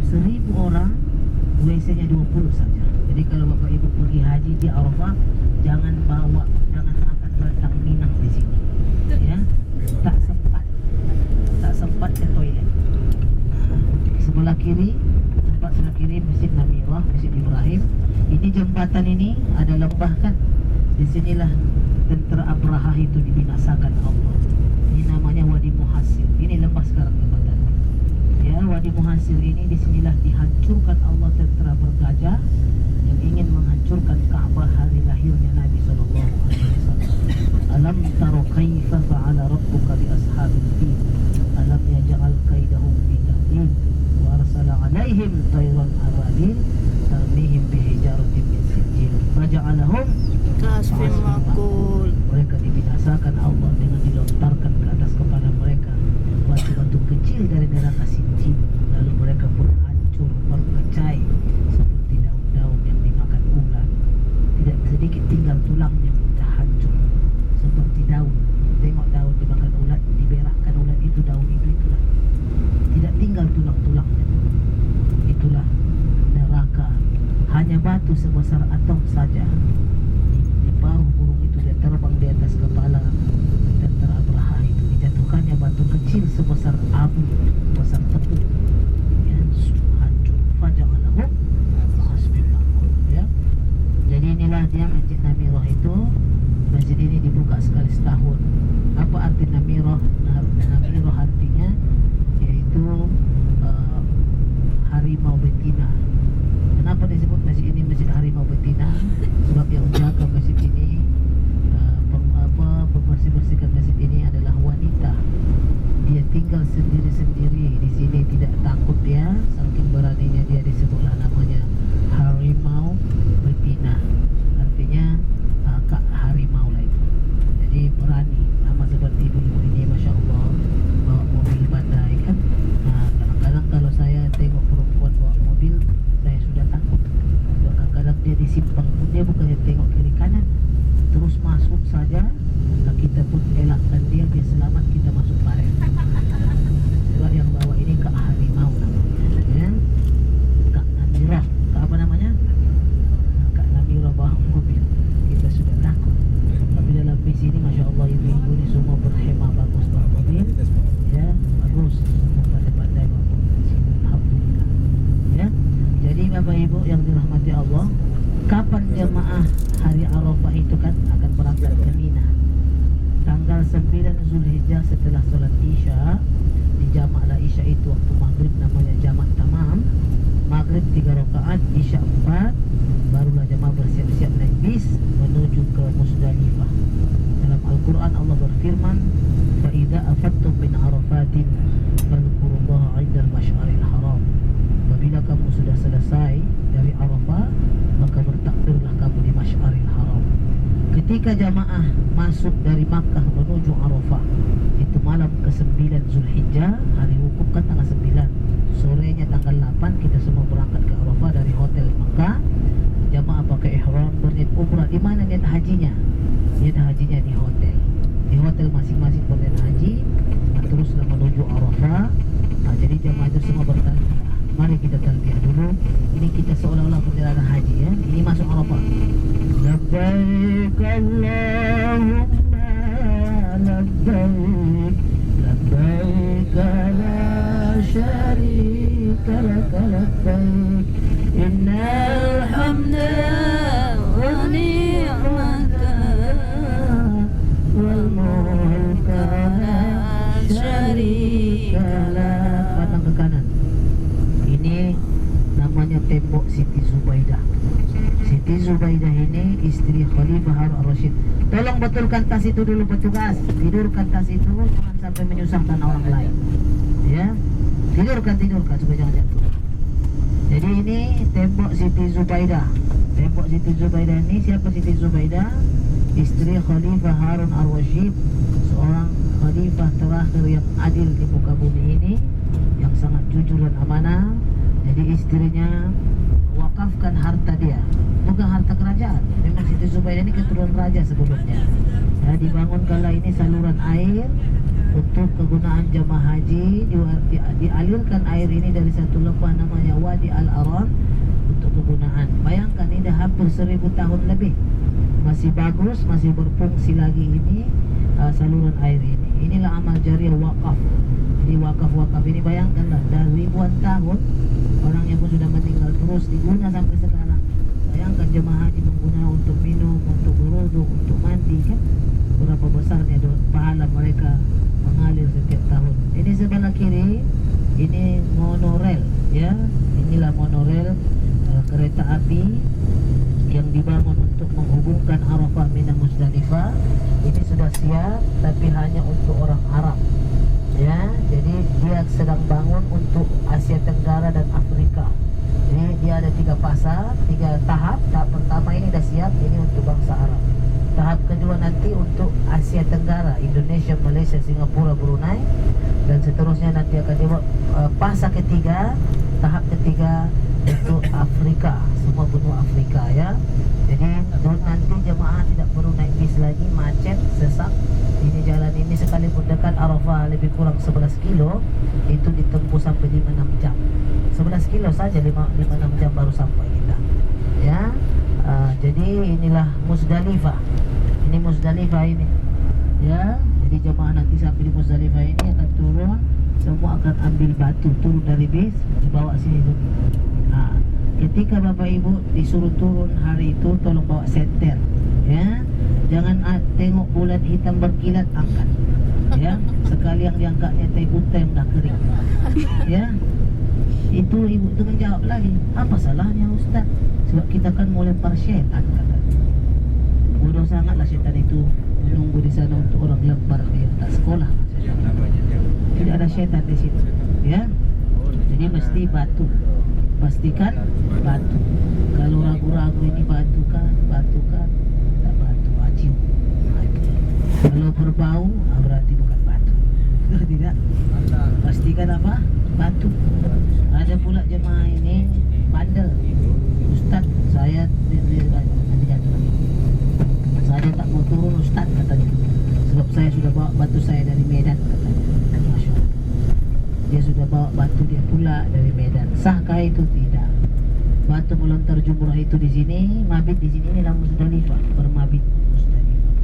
1000 orang, WC-nya 20 saja. Jadi kalau Bapak Ibu pergi haji di Arafah, jangan makan rendang Minang di sini. Ya, tak sempat ke toilet. Sebelah kiri, tempat sebelah kiri Masjid Namirah, Masjid Ibrahim. Ini jembatan ini ada lembah kan. Disinilah tentera Abraha itu dibinasakan Allah. Ini namanya Wadi Muhassir. Ini lembah sekarang jembatan. Ya, Wadi Muhassir ini disinilah dihancurkan Allah tentera bergajah yang ingin menghancurkan Ka'bah hari lahirnya Nabi sallallahu alaihi wasallam. Alam taro kaifa fa'ala rabbuka bi ashabil fil alam yaj'al kaidahum fi tadlil wa arsala 'alaihim tayran ababil tarmihim bihijaratin min sijil faja'alahum Kasfin makul. Mereka dibinasakan Allah dengan dilontarkan ke atas kepala mereka batu-batu kecil dari neraka Sijil, lalu mereka pun hancur berkecai seperti daun-daun yang dimakan ulat. Tidak sedikit tinggal tulangnya sudah hancur seperti daun. Tengok daun dimakan ulat, diberakkan ulat itu daun itulah. Tidak tinggal tulang-tulangnya. Itulah neraka. Hanya batu sebesar atom saja. Di paruh burung itu dia terbang di atas kepala tentera Abraha itu, dijatuhkannya batu kecil sebesar abu, sebesar tepung. Ya, hancur. Faja'alahum hasbil ma'kul. Ya. Jadi inilah dia Masjid Namirah itu. Masjid ini dibuka sekali setahun. Apa arti Namirah? Namirah artinya yaitu harimau betina. Kenapa disebut masjid ini Masjid Harimau Betina? Sebab yang menjaga masjid ini, membersih-bersihkan masjid ini adalah wanita. Dia tinggal sendiri-sendiri di sini, tidak takut dia, saking beraninya dia disebutlah namanya Harimau Betina. Artinya kak harimau lah itu. Jadi berani, sama seperti ibu-ibu ini, masya Allah, bawa mobil badai kan. Nah, kadang-kadang kalau saya tengok perempuan bawa mobil, saya sudah takut. Kadang-kadang dia di simpang pun dia bukannya tengok kiri kanan, terus masuk saja. Nah, kita pun elakkan dia biar selamat kita masuk paret. Sebab yang bawa ini kak harimau namanya, ya. Kak Namirah, kak apa namanya? Nah, kak Namirah bawa mobil, kita sudah takut. Tapi dalam bis ini masya Allah ibu-ibu ini semua berhemah bagus bawa mobil, ya bagus, semua pandai-pandai bawa mobil. Alhamdulillah. Ya. Jadi Bapak Ibu yang dirahmati Allah, kapan jemaah hari Arafah itu kan akan berangkat ke Mina? Tanggal 9 Zulhijjah setelah sholat Isya, dijamaklah Isya itu waktu maghrib, namanya jamak tamam. Maghrib 3 rakaat, Isya 4, barulah jemaah bersiap-siap naik bis menuju ke Musdalifah. Dalam Al-Quran Allah berfirman, fa idza afattum min arafatin fadhkurullaha 'indal masy'aril haram. Apabila kamu sudah selesai dari Arafah, maka bertakbirlah kamu di Masy'aril Haram. Ketika jamaah masuk dari Makkah menuju Arafah, itu malam ke-9 Zulhijjah, hari wukuf kan tanggal 9. Sorenya tanggal 8 kita semua berangkat ke Arafah dari hotel Makkah. Jamaah pakai ihram, berniat umrah. Di mana niat hajinya? Niat hajinya di hotel. Di hotel masing-masing berniat haji. Nah, teruslah menuju Arafah. Nah, jadi jamaah itu semua bertalbiyah. Mari kita talbiyah dulu. Ini kita seolah-olah perjalanan haji, ya. Ini masuk Arafah. Labbaik Allahumma labbaik, labbaik la syarika lak labbaik, innal hamda wa ni'mata wal mulka la syarika lak. Pandang ke kanan. Ini namanya tembok Siti Zubaidah. Siti Zubaidah ini istri Khalifah Harun Ar-Rasyid. Tolong betulkan tas itu dulu petugas. Tidurkan tas itu, jangan sampai menyusahkan orang lain. Ya, tidurkan supaya jangan jatuh. Jadi ini tembok Siti Zubaidah. Tembok Siti Zubaidah ini, siapa Siti Zubaidah? Istri Khalifah Harun Ar-Rasyid, seorang khalifah terakhir yang adil di muka bumi ini, yang sangat jujur dan amanah. Jadi istrinya wakafkan harta dia, bukan harta kerajaan. Memang Siti Zubaidah ini keturunan raja sebelumnya. Ya, dibangun kala ini saluran air untuk kegunaan jemaah haji dialirkan air ini dari satu lembah namanya Wadi Al-Aran untuk kegunaan. Bayangkan ini dah hampir 1000 tahun lebih masih bagus, masih berfungsi lagi ini saluran air ini. Inilah amal jariah wakaf. Jadi wakaf ini bayangkanlah dah ribuan tahun orangnya pun sudah meninggal terus diguna sampai sekarang. Bayangkan jemaah haji menggunakan untuk minum, untuk berwudu, untuk mandi kan. Berapa besarnya pahala mereka mengalir setiap tahun. Ini sebelah kiri ini monorail ya. Inilah monorail kereta api yang dibangun untuk menghubungkan Arafah Mina Muzdalifah. Ini sudah siap tapi hanya untuk orang Arab ya. Jadi dia sedang bangun untuk Asia Tenggara dan Afrika. Jadi dia ada 3 fasa, 3 tahap. Tahap pertama ini dah siap, ini untuk bangsa Arab. Tahap kedua nanti untuk Asia Tenggara, Indonesia, Malaysia, Singapura, Brunei, dan seterusnya nanti akan dibuat fasa ketiga, tahap ketiga untuk Afrika, semua benua Afrika ya. Jadi nanti jemaah tidak perlu naik bis lagi, macet, sesak. Ini jalan ini sekalipun dekat Arafah lebih kurang 11 kilo, itu ditempuh sampai 5-6 jam. 11 kilo saja 5-6 jam baru sampai kita ya. Jadi inilah Muzdalifah. Ini Muzdalifah ini ya. Jadi jemaah nanti sampai di Muzdalifah ini akan turun, semua akan ambil batu, turun dari bis, dibawa sini dulu. Nah, ketika Bapak Ibu disuruh turun hari itu, tolong bawa senter ya. Jangan tengok bulan hitam berkilat, angkat ya. Sekali yang diangkatnya teh unta yang dah kering ya. Itu ibu itu menjawab lagi, apa salahnya Ustaz? Sebab kita kan mulai syaitan kata. Bodoh sangatlah syaitan itu menunggu di sana untuk orang lembar dia tak sekolah. Tidak ada syaitan di situ ya. Jadi mesti batu. Pastikan batu. Kalau ragu-ragu ini batu kan, tak batu, aciu. Kalau berbau, berarti bukan batu. Tidak. Pastikan apa? Batu. Ada pula jemaah ini bandel. Ustaz, saya tak mau turun Ustaz katanya. Sebab saya sudah bawa batu saya dari Medan katanya. Masya Allah. Dia sudah bawa batu dia pula dari Medan. Sahkah itu? Tidak. Batu melontar jumrah itu di sini, mabit di sini, inilah Muzdalifah, bermabit Muzdalifah.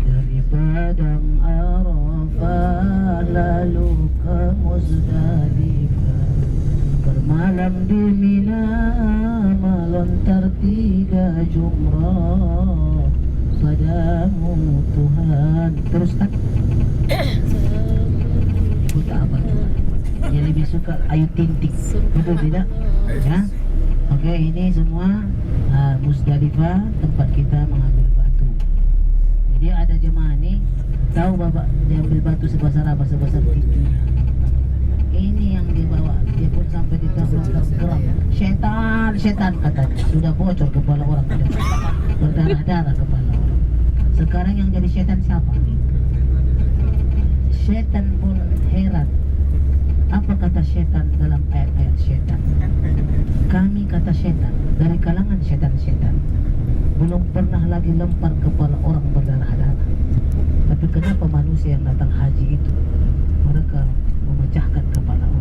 Dari padang Arafah lalu ke Muzdalifah, bermalam di Mina melontar 3 jumrah padamu Tuhan. Terus tak? Ibu tak apa Tuhan. Dia lebih suka Ayu Ting Ting. Betul tidak? Ya. Okey, ini semua Muzdalifah, tempat kita mengambil batu. Jadi ada jemaah ni tahu Bapak dia ambil batu sebesar apa? Sebesar tinju. Ini yang dibawa. Dia pun sampai di tahun geram. Syaitan katanya. Sudah bocor kepala orang. Berdarah-darah kepala orang. Sekarang yang jadi syaitan siapa? Syaitan pun heran. Apa kata syaitan dalam ayat-ayat syaitan? Kami kata syaitan dari kalangan syaitan-syaitan belum pernah lagi lempar kepala orang berdarah-darah. Tapi kenapa manusia yang datang haji itu mereka memecahkan kepala orang?